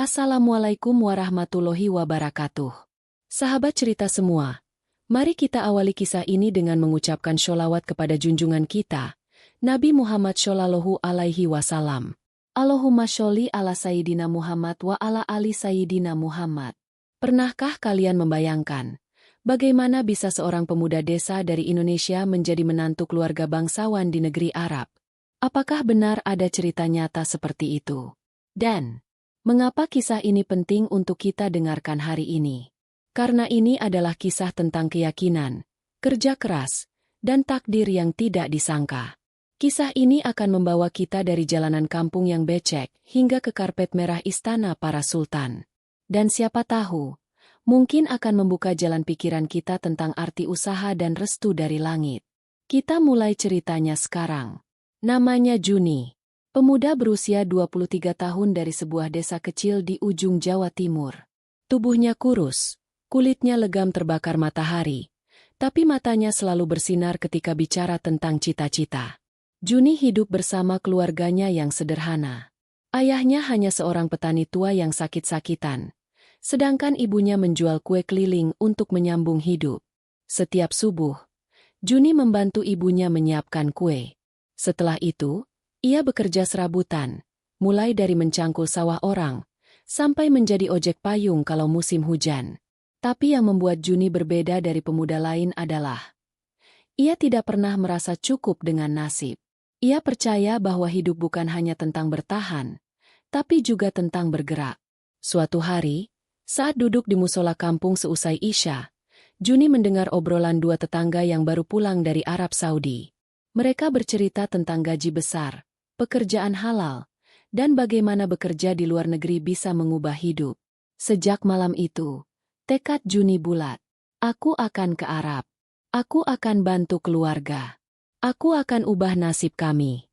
Assalamualaikum warahmatullahi wabarakatuh. Sahabat cerita semua, mari kita awali kisah ini dengan mengucapkan sholawat kepada junjungan kita, Nabi Muhammad Shallallahu Alaihi Wasallam. Allahumma sholli ala Sayyidina Muhammad wa ala ali Sayyidina Muhammad. Pernahkah kalian membayangkan, bagaimana bisa seorang pemuda desa dari Indonesia menjadi menantu keluarga bangsawan di negeri Arab? Apakah benar ada cerita nyata seperti itu? Dan mengapa kisah ini penting untuk kita dengarkan hari ini? Karena ini adalah kisah tentang keyakinan, kerja keras, dan takdir yang tidak disangka. Kisah ini akan membawa kita dari jalanan kampung yang becek hingga ke karpet merah istana para sultan. Dan siapa tahu, mungkin akan membuka jalan pikiran kita tentang arti usaha dan restu dari langit. Kita mulai ceritanya sekarang. Namanya Juni. Pemuda berusia 23 tahun dari sebuah desa kecil di ujung Jawa Timur. Tubuhnya kurus, kulitnya legam terbakar matahari, tapi matanya selalu bersinar ketika bicara tentang cita-cita. Juni hidup bersama keluarganya yang sederhana. Ayahnya hanya seorang petani tua yang sakit-sakitan, sedangkan ibunya menjual kue keliling untuk menyambung hidup. Setiap subuh, Juni membantu ibunya menyiapkan kue. Setelah itu, ia bekerja serabutan, mulai dari mencangkul sawah orang, sampai menjadi ojek payung kalau musim hujan. Tapi yang membuat Juni berbeda dari pemuda lain adalah, ia tidak pernah merasa cukup dengan nasib. Ia percaya bahwa hidup bukan hanya tentang bertahan, tapi juga tentang bergerak. Suatu hari, saat duduk di musola kampung seusai Isya, Juni mendengar obrolan dua tetangga yang baru pulang dari Arab Saudi. Mereka bercerita tentang gaji besar, pekerjaan halal, dan bagaimana bekerja di luar negeri bisa mengubah hidup. Sejak malam itu, tekad Juni bulat. Aku akan ke Arab. Aku akan bantu keluarga. Aku akan ubah nasib kami.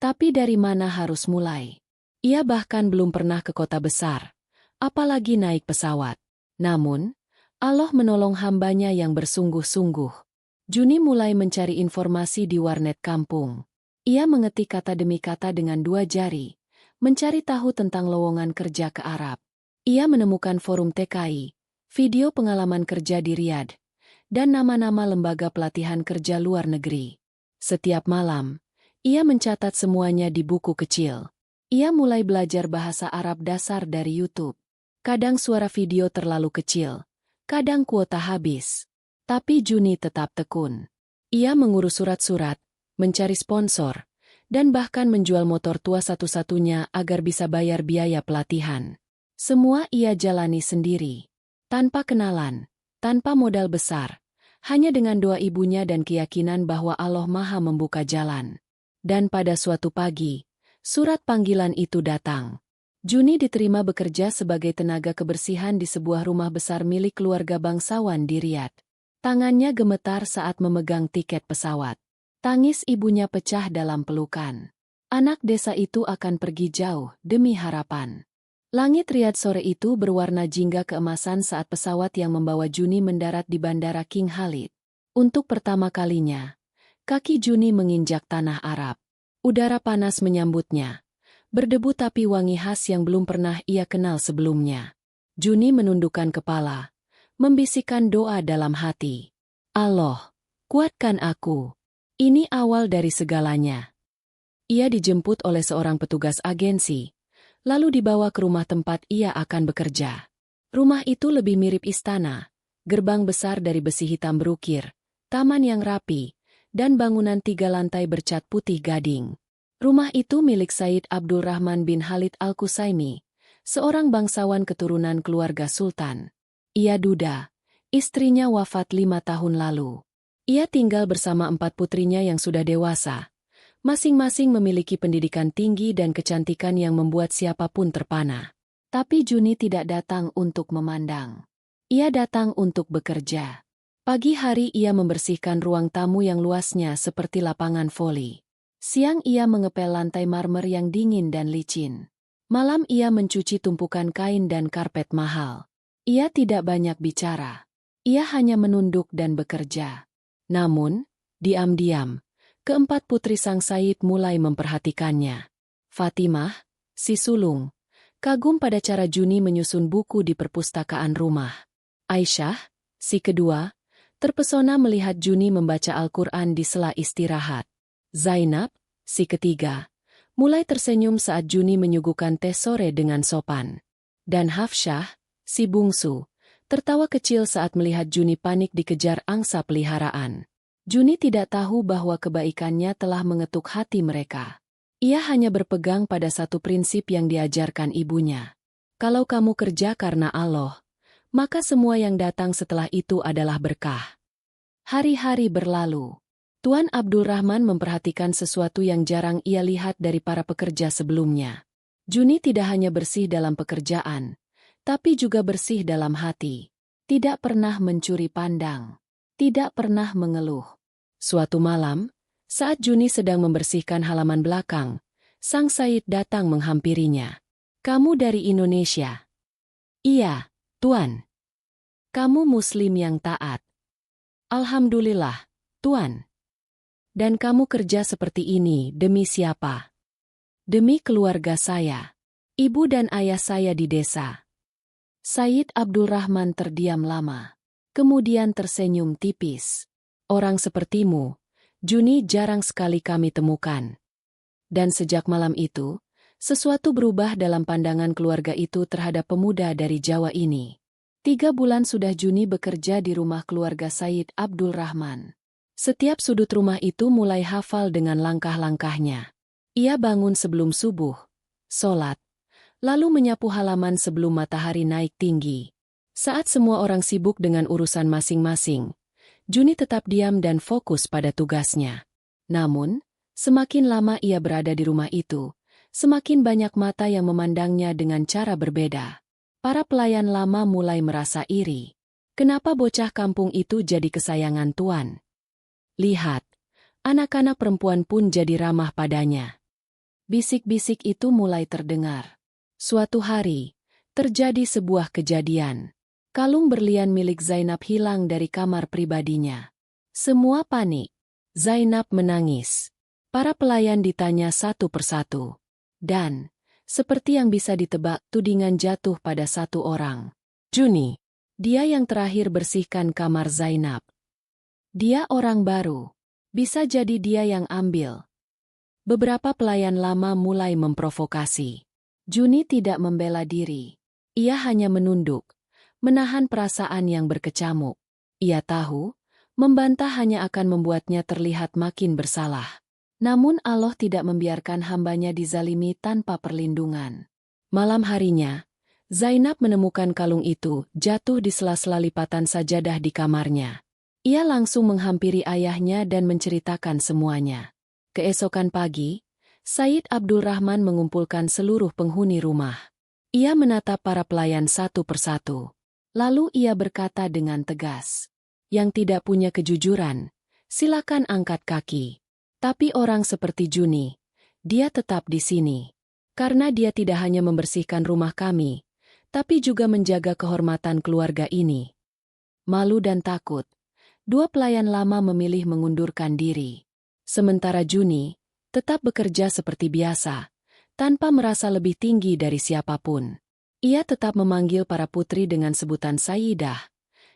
Tapi dari mana harus mulai? Ia bahkan belum pernah ke kota besar, apalagi naik pesawat. Namun, Allah menolong hambanya yang bersungguh-sungguh. Juni mulai mencari informasi di warnet kampung. Ia mengetik kata demi kata dengan dua jari, mencari tahu tentang lowongan kerja ke Arab. Ia menemukan forum TKI, video pengalaman kerja di Riyadh, dan nama-nama lembaga pelatihan kerja luar negeri. Setiap malam, ia mencatat semuanya di buku kecil. Ia mulai belajar bahasa Arab dasar dari YouTube. Kadang suara video terlalu kecil, kadang kuota habis. Tapi Juni tetap tekun. Ia mengurus surat-surat, mencari sponsor, dan bahkan menjual motor tua satu-satunya agar bisa bayar biaya pelatihan. Semua ia jalani sendiri, tanpa kenalan, tanpa modal besar, hanya dengan doa ibunya dan keyakinan bahwa Allah Maha membuka jalan. Dan pada suatu pagi, surat panggilan itu datang. Juni diterima bekerja sebagai tenaga kebersihan di sebuah rumah besar milik keluarga bangsawan di Riyadh. Tangannya gemetar saat memegang tiket pesawat. Tangis ibunya pecah dalam pelukan. Anak desa itu akan pergi jauh demi harapan. Langit Riyadh sore itu berwarna jingga keemasan saat pesawat yang membawa Juni mendarat di Bandara King Khalid. Untuk pertama kalinya, kaki Juni menginjak tanah Arab. Udara panas menyambutnya, berdebu tapi wangi khas yang belum pernah ia kenal sebelumnya. Juni menundukkan kepala, membisikkan doa dalam hati. Allah, kuatkan aku. Ini awal dari segalanya. Ia dijemput oleh seorang petugas agensi, lalu dibawa ke rumah tempat ia akan bekerja. Rumah itu lebih mirip istana, gerbang besar dari besi hitam berukir, taman yang rapi, dan bangunan 3 lantai bercat putih gading. Rumah itu milik Said Abdul Rahman bin Khalid Al-Qusaimi, seorang bangsawan keturunan keluarga sultan. Ia duda, istrinya wafat 5 tahun lalu. Ia tinggal bersama 4 putrinya yang sudah dewasa. Masing-masing memiliki pendidikan tinggi dan kecantikan yang membuat siapapun terpana. Tapi Juni tidak datang untuk memandang. Ia datang untuk bekerja. Pagi hari ia membersihkan ruang tamu yang luasnya seperti lapangan voli. Siang ia mengepel lantai marmer yang dingin dan licin. Malam ia mencuci tumpukan kain dan karpet mahal. Ia tidak banyak bicara. Ia hanya menunduk dan bekerja. Namun, diam-diam, keempat putri sang Said mulai memperhatikannya. Fatimah, si sulung, kagum pada cara Juni menyusun buku di perpustakaan rumah. Aisyah, si kedua, terpesona melihat Juni membaca Al-Quran di sela istirahat. Zainab, si ketiga, mulai tersenyum saat Juni menyuguhkan teh sore dengan sopan. Dan Hafsyah, si bungsu, tertawa kecil saat melihat Juni panik dikejar angsa peliharaan. Juni tidak tahu bahwa kebaikannya telah mengetuk hati mereka. Ia hanya berpegang pada satu prinsip yang diajarkan ibunya. Kalau kamu kerja karena Allah, maka semua yang datang setelah itu adalah berkah. Hari-hari berlalu. Tuan Abdul Rahman memperhatikan sesuatu yang jarang ia lihat dari para pekerja sebelumnya. Juni tidak hanya bersih dalam pekerjaan, tapi juga bersih dalam hati. Tidak pernah mencuri pandang. Tidak pernah mengeluh. Suatu malam, saat Juni sedang membersihkan halaman belakang, sang Said datang menghampirinya. Kamu dari Indonesia? Iya, Tuan. Kamu Muslim yang taat. Alhamdulillah, Tuan. Dan kamu kerja seperti ini demi siapa? Demi keluarga saya. Ibu dan ayah saya di desa. Said Abdul Rahman terdiam lama. Kemudian tersenyum tipis. Orang sepertimu, Juni, jarang sekali kami temukan. Dan sejak malam itu, sesuatu berubah dalam pandangan keluarga itu terhadap pemuda dari Jawa ini. 3 bulan sudah Juni bekerja di rumah keluarga Said Abdul Rahman. Setiap sudut rumah itu mulai hafal dengan langkah-langkahnya. Ia bangun sebelum subuh, sholat, lalu menyapu halaman sebelum matahari naik tinggi. Saat semua orang sibuk dengan urusan masing-masing, Juni tetap diam dan fokus pada tugasnya. Namun, semakin lama ia berada di rumah itu, semakin banyak mata yang memandangnya dengan cara berbeda. Para pelayan lama mulai merasa iri. Kenapa bocah kampung itu jadi kesayangan Tuan? Lihat, anak-anak perempuan pun jadi ramah padanya. Bisik-bisik itu mulai terdengar. Suatu hari, terjadi sebuah kejadian. Kalung berlian milik Zainab hilang dari kamar pribadinya. Semua panik. Zainab menangis. Para pelayan ditanya satu persatu. Dan, seperti yang bisa ditebak, tudingan jatuh pada satu orang. Juni. Dia yang terakhir bersihkan kamar Zainab. Dia orang baru. Bisa jadi dia yang ambil. Beberapa pelayan lama mulai memprovokasi. Juni tidak membela diri. Ia hanya menunduk, menahan perasaan yang berkecamuk. Ia tahu, membantah hanya akan membuatnya terlihat makin bersalah. Namun Allah tidak membiarkan hambanya dizalimi tanpa perlindungan. Malam harinya, Zainab menemukan kalung itu jatuh di sela-sela lipatan sajadah di kamarnya. Ia langsung menghampiri ayahnya dan menceritakan semuanya. Keesokan pagi, Said Abdul Rahman mengumpulkan seluruh penghuni rumah. Ia menatap para pelayan satu persatu. Lalu ia berkata dengan tegas, "Yang tidak punya kejujuran, silakan angkat kaki. Tapi orang seperti Juni, dia tetap di sini. Karena dia tidak hanya membersihkan rumah kami, tapi juga menjaga kehormatan keluarga ini." Malu dan takut, 2 pelayan lama memilih mengundurkan diri. Sementara Juni tetap bekerja seperti biasa, tanpa merasa lebih tinggi dari siapapun. Ia tetap memanggil para putri dengan sebutan Sayyidah,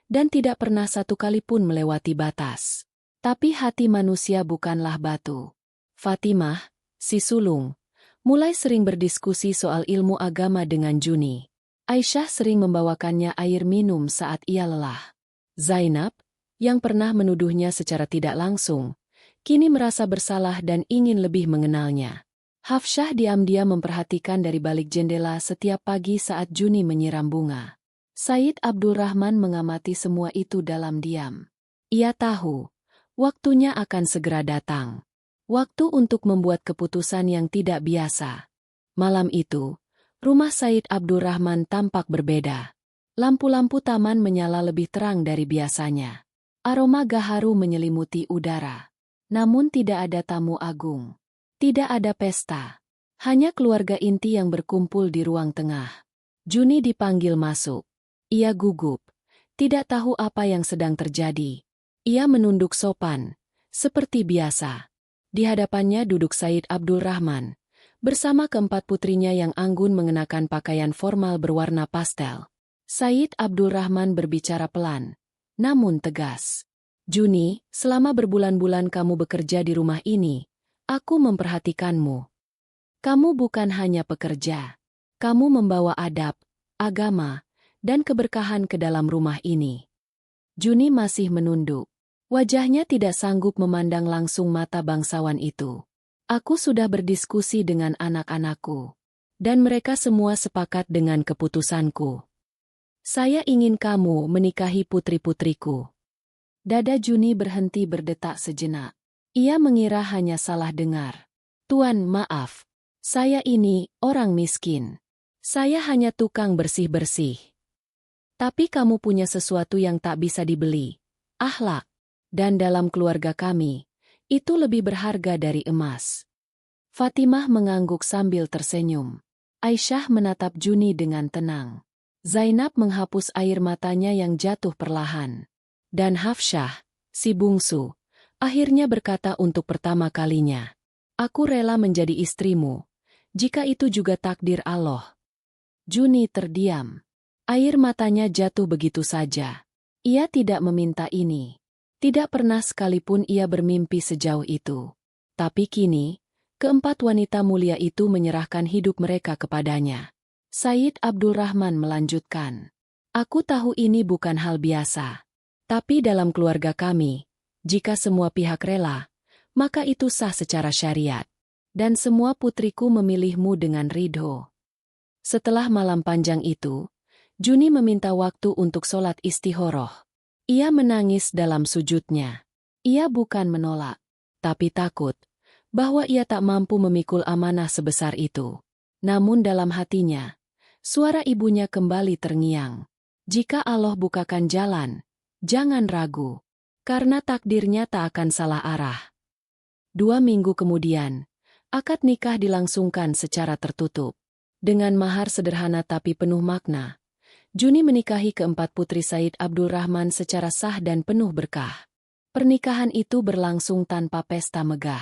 dan tidak pernah satu kali pun melewati batas. Tapi hati manusia bukanlah batu. Fatimah, si sulung, mulai sering berdiskusi soal ilmu agama dengan Juni. Aisyah sering membawakannya air minum saat ia lelah. Zainab, yang pernah menuduhnya secara tidak langsung, kini merasa bersalah dan ingin lebih mengenalnya. Hafsyah diam-diam memperhatikan dari balik jendela setiap pagi saat Juni menyiram bunga. Said Abdul Rahman mengamati semua itu dalam diam. Ia tahu, waktunya akan segera datang. Waktu untuk membuat keputusan yang tidak biasa. Malam itu, rumah Said Abdul Rahman tampak berbeda. Lampu-lampu taman menyala lebih terang dari biasanya. Aroma gaharu menyelimuti udara. Namun tidak ada tamu agung. Tidak ada pesta. Hanya keluarga inti yang berkumpul di ruang tengah. Juni dipanggil masuk. Ia gugup. Tidak tahu apa yang sedang terjadi. Ia menunduk sopan. Seperti biasa. Di hadapannya duduk Said Abdul Rahman. bersama keempat putrinya yang anggun mengenakan pakaian formal berwarna pastel. Said Abdulrahman berbicara pelan, namun tegas. Juni, selama berbulan-bulan kamu bekerja di rumah ini, aku memperhatikanmu. Kamu bukan hanya pekerja. Kamu membawa adab, agama, dan keberkahan ke dalam rumah ini. Juni masih menunduk. Wajahnya tidak sanggup memandang langsung mata bangsawan itu. Aku sudah berdiskusi dengan anak-anakku. Dan mereka semua sepakat dengan keputusanku. Saya ingin kamu menikahi putri-putriku. Dada Juni berhenti berdetak sejenak. Ia mengira hanya salah dengar. Tuan, maaf. Saya ini orang miskin. Saya hanya tukang bersih-bersih. Tapi kamu punya sesuatu yang tak bisa dibeli. Akhlak. Dan dalam keluarga kami, itu lebih berharga dari emas. Fatimah mengangguk sambil tersenyum. Aisyah menatap Juni dengan tenang. Zainab menghapus air matanya yang jatuh perlahan. Dan Hafsyah, si bungsu, akhirnya berkata untuk pertama kalinya, aku rela menjadi istrimu, jika itu juga takdir Allah. Juni terdiam. Air matanya jatuh begitu saja. Ia tidak meminta ini. Tidak pernah sekalipun ia bermimpi sejauh itu. Tapi kini, keempat wanita mulia itu menyerahkan hidup mereka kepadanya. Said Abdulrahman melanjutkan. Aku tahu ini bukan hal biasa. Tapi dalam keluarga kami, jika semua pihak rela, maka itu sah secara syariat. Dan semua putriku memilihmu dengan ridho. Setelah malam panjang itu, Juni meminta waktu untuk sholat istihoroh. Ia menangis dalam sujudnya. Ia bukan menolak, tapi takut bahwa ia tak mampu memikul amanah sebesar itu. Namun dalam hatinya, suara ibunya kembali terngiang. Jika Allah bukakan jalan, jangan ragu, karena takdirnya tak akan salah arah. 2 minggu kemudian, akad nikah dilangsungkan secara tertutup. Dengan mahar sederhana tapi penuh makna, Juni menikahi keempat putri Said Abdulrahman secara sah dan penuh berkah. Pernikahan itu berlangsung tanpa pesta megah.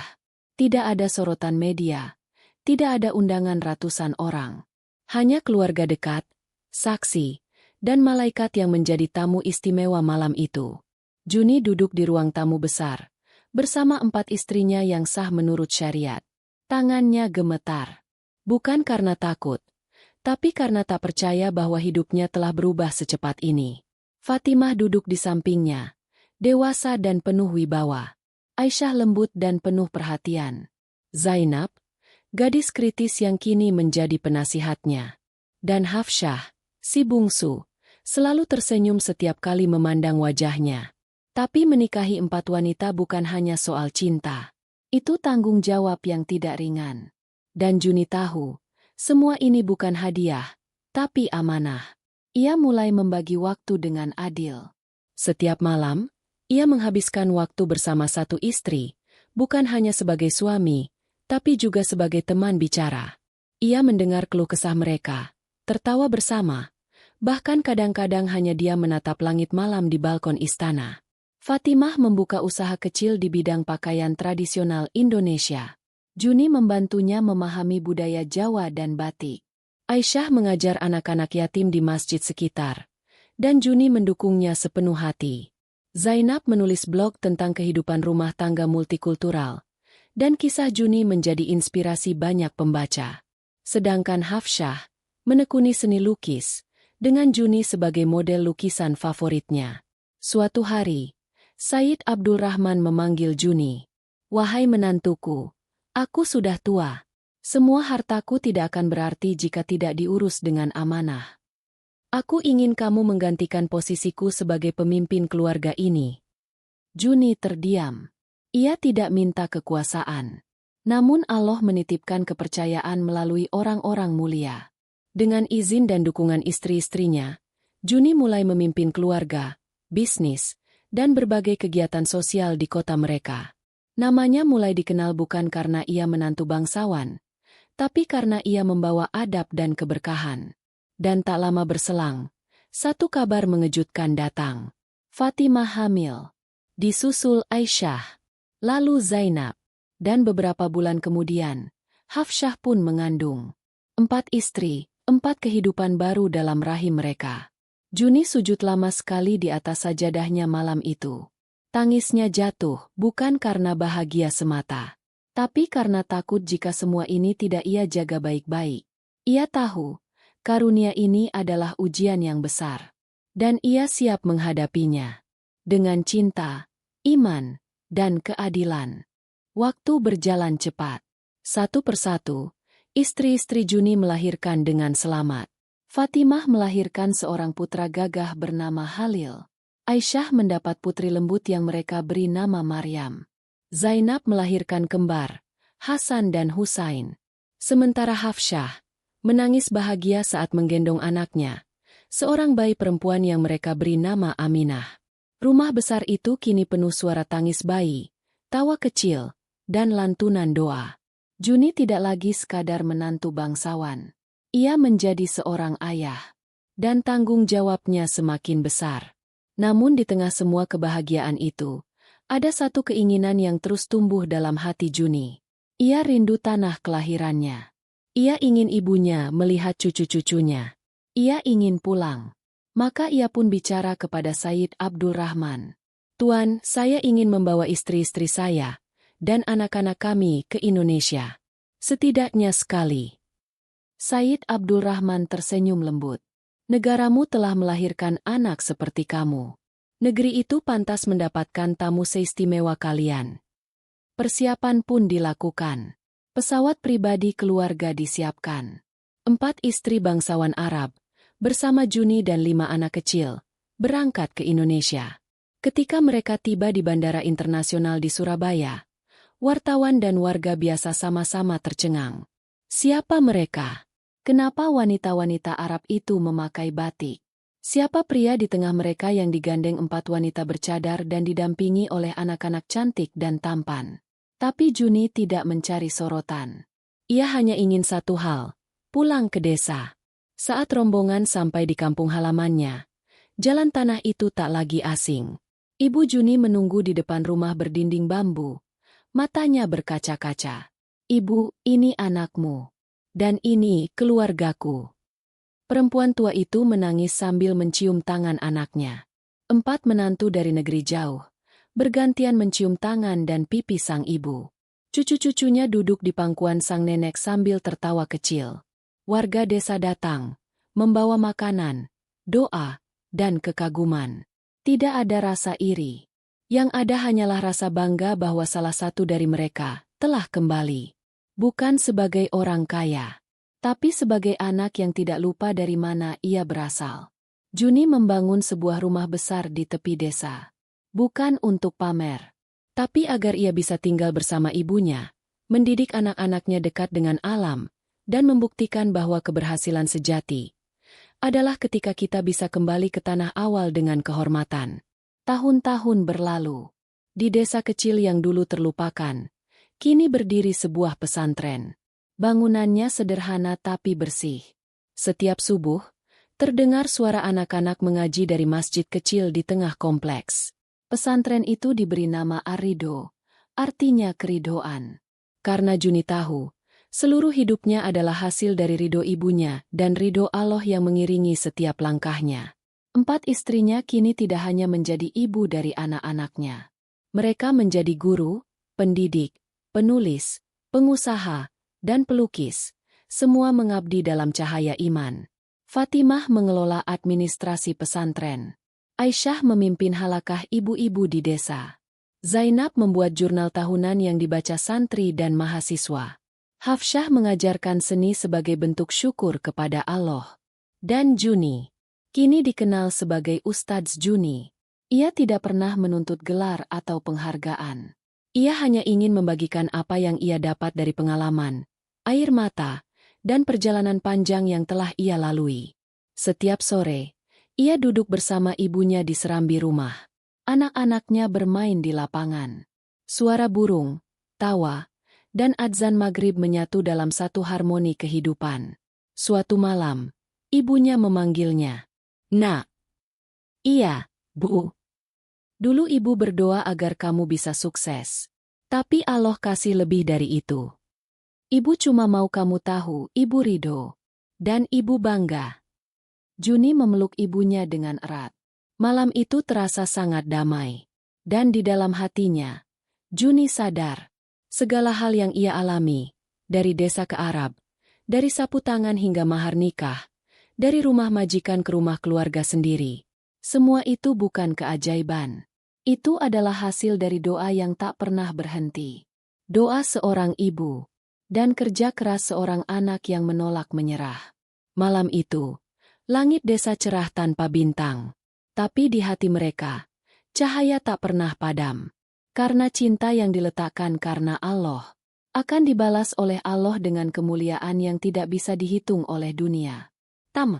Tidak ada sorotan media, tidak ada undangan ratusan orang. Hanya keluarga dekat, saksi, dan malaikat yang menjadi tamu istimewa malam itu. Juni duduk di ruang tamu besar, bersama 4 istrinya yang sah menurut syariat. Tangannya gemetar. Bukan karena takut, tapi karena tak percaya bahwa hidupnya telah berubah secepat ini. Fatimah duduk di sampingnya, dewasa dan penuh wibawa. Aisyah lembut dan penuh perhatian. Zainab, gadis kritis yang kini menjadi penasihatnya. Dan Hafsyah, si bungsu, selalu tersenyum setiap kali memandang wajahnya. Tapi menikahi 4 wanita bukan hanya soal cinta. Itu tanggung jawab yang tidak ringan. Dan Juni tahu, semua ini bukan hadiah, tapi amanah. Ia mulai membagi waktu dengan adil. Setiap malam, ia menghabiskan waktu bersama 1 istri, bukan hanya sebagai suami, tapi juga sebagai teman bicara. Ia mendengar keluh kesah mereka, tertawa bersama, bahkan kadang-kadang hanya dia menatap langit malam di balkon istana. Fatimah membuka usaha kecil di bidang pakaian tradisional Indonesia. Juni membantunya memahami budaya Jawa dan batik. Aisyah mengajar anak-anak yatim di masjid sekitar, dan Juni mendukungnya sepenuh hati. Zainab menulis blog tentang kehidupan rumah tangga multikultural, dan kisah Juni menjadi inspirasi banyak pembaca. Sedangkan Hafsyah menekuni seni lukis, dengan Juni sebagai model lukisan favoritnya. Suatu hari, Said Abdulrahman memanggil Juni. Wahai menantuku, aku sudah tua. Semua hartaku tidak akan berarti jika tidak diurus dengan amanah. Aku ingin kamu menggantikan posisiku sebagai pemimpin keluarga ini. Juni terdiam. Ia tidak minta kekuasaan. Namun Allah menitipkan kepercayaan melalui orang-orang mulia. Dengan izin dan dukungan istri-istrinya, Juni mulai memimpin keluarga, bisnis, dan berbagai kegiatan sosial di kota mereka. Namanya mulai dikenal bukan karena ia menantu bangsawan, tapi karena ia membawa adab dan keberkahan. Dan tak lama berselang, satu kabar mengejutkan datang. Fatimah hamil. Disusul Aisyah, lalu Zainab. Dan beberapa bulan kemudian, Hafsyah pun mengandung 4 istri, 4 kehidupan baru dalam rahim mereka. Juni sujud lama sekali di atas sajadahnya malam itu. Tangisnya jatuh, bukan karena bahagia semata, tapi karena takut jika semua ini tidak ia jaga baik-baik. Ia tahu, karunia ini adalah ujian yang besar. Dan ia siap menghadapinya. Dengan cinta, iman, dan keadilan. Waktu berjalan cepat. Satu persatu, istri-istri Juni melahirkan dengan selamat. Fatimah melahirkan seorang putra gagah bernama Halil. Aisyah mendapat putri lembut yang mereka beri nama Maryam. Zainab melahirkan kembar, Hasan dan Husain. Sementara Hafsyah menangis bahagia saat menggendong anaknya, seorang bayi perempuan yang mereka beri nama Aminah. Rumah besar itu kini penuh suara tangis bayi, tawa kecil, dan lantunan doa. Juni tidak lagi sekadar menantu bangsawan. Ia menjadi seorang ayah. Dan tanggung jawabnya semakin besar. Namun di tengah semua kebahagiaan itu, ada satu keinginan yang terus tumbuh dalam hati Juni. Ia rindu tanah kelahirannya. Ia ingin ibunya melihat cucu-cucunya. Ia ingin pulang. Maka ia pun bicara kepada Sayyid Abdul Rahman. "Tuan, saya ingin membawa istri-istri saya dan anak-anak kami ke Indonesia. Setidaknya sekali." Sayyid Abdul Rahman tersenyum lembut. "Negaramu telah melahirkan anak seperti kamu. Negeri itu pantas mendapatkan tamu seistimewa kalian." Persiapan pun dilakukan. Pesawat pribadi keluarga disiapkan. 4 istri bangsawan Arab, bersama Juni dan 5 anak kecil, berangkat ke Indonesia. Ketika mereka tiba di Bandara Internasional di Surabaya, wartawan dan warga biasa sama-sama tercengang. Siapa mereka? Kenapa wanita-wanita Arab itu memakai batik? Siapa pria di tengah mereka yang digandeng 4 wanita bercadar dan didampingi oleh anak-anak cantik dan tampan? Tapi Juni tidak mencari sorotan. Ia hanya ingin satu hal, pulang ke desa. Saat rombongan sampai di kampung halamannya, jalan tanah itu tak lagi asing. Ibu Juni menunggu di depan rumah berdinding bambu. Matanya berkaca-kaca. "Ibu, ini anakmu. Dan ini keluargaku." Perempuan tua itu menangis sambil mencium tangan anaknya. 4 menantu dari negeri jauh, bergantian mencium tangan dan pipi sang ibu. Cucu-cucunya duduk di pangkuan sang nenek sambil tertawa kecil. Warga desa datang, membawa makanan, doa, dan kekaguman. Tidak ada rasa iri. Yang ada hanyalah rasa bangga bahwa salah satu dari mereka telah kembali. Bukan sebagai orang kaya, tapi sebagai anak yang tidak lupa dari mana ia berasal. Juni membangun sebuah rumah besar di tepi desa. Bukan untuk pamer, tapi agar ia bisa tinggal bersama ibunya, mendidik anak-anaknya dekat dengan alam, dan membuktikan bahwa keberhasilan sejati adalah ketika kita bisa kembali ke tanah awal dengan kehormatan. Tahun-tahun berlalu. Di desa kecil yang dulu terlupakan, kini berdiri sebuah pesantren. Bangunannya sederhana tapi bersih. Setiap subuh, terdengar suara anak-anak mengaji dari masjid kecil di tengah kompleks. Pesantren itu diberi nama Ar-Ridho, artinya keridhoan. Karena Juni tahu, seluruh hidupnya adalah hasil dari ridho ibunya dan ridho Allah yang mengiringi setiap langkahnya. 4 istrinya kini tidak hanya menjadi ibu dari anak-anaknya. Mereka menjadi guru, pendidik, penulis, pengusaha, dan pelukis. Semua mengabdi dalam cahaya iman. Fatimah mengelola administrasi pesantren. Aisyah memimpin halakah ibu-ibu di desa. Zainab membuat jurnal tahunan yang dibaca santri dan mahasiswa. Hafsyah mengajarkan seni sebagai bentuk syukur kepada Allah. Dan Juni kini dikenal sebagai Ustadz Juni. Ia tidak pernah menuntut gelar atau penghargaan. Ia hanya ingin membagikan apa yang ia dapat dari pengalaman, air mata, dan perjalanan panjang yang telah ia lalui. Setiap sore, ia duduk bersama ibunya di serambi rumah. Anak-anaknya bermain di lapangan. Suara burung, tawa, dan adzan maghrib menyatu dalam satu harmoni kehidupan. Suatu malam, ibunya memanggilnya. "Nak." "Iya, Bu." "Dulu ibu berdoa agar kamu bisa sukses. Tapi Allah kasih lebih dari itu." Ibu cuma mau kamu tahu, Ibu ridho. Dan Ibu bangga. Juni memeluk ibunya dengan erat. Malam itu terasa sangat damai. Dan di dalam hatinya, Juni sadar. Segala hal yang ia alami, dari desa ke Arab, dari sapu tangan hingga mahar nikah, dari rumah majikan ke rumah keluarga sendiri. Semua itu bukan keajaiban. Itu adalah hasil dari doa yang tak pernah berhenti. Doa seorang ibu, dan kerja keras seorang anak yang menolak menyerah. Malam itu, langit desa cerah tanpa bintang. Tapi di hati mereka, cahaya tak pernah padam. Karena cinta yang diletakkan karena Allah, akan dibalas oleh Allah dengan kemuliaan yang tidak bisa dihitung oleh dunia. Tamat.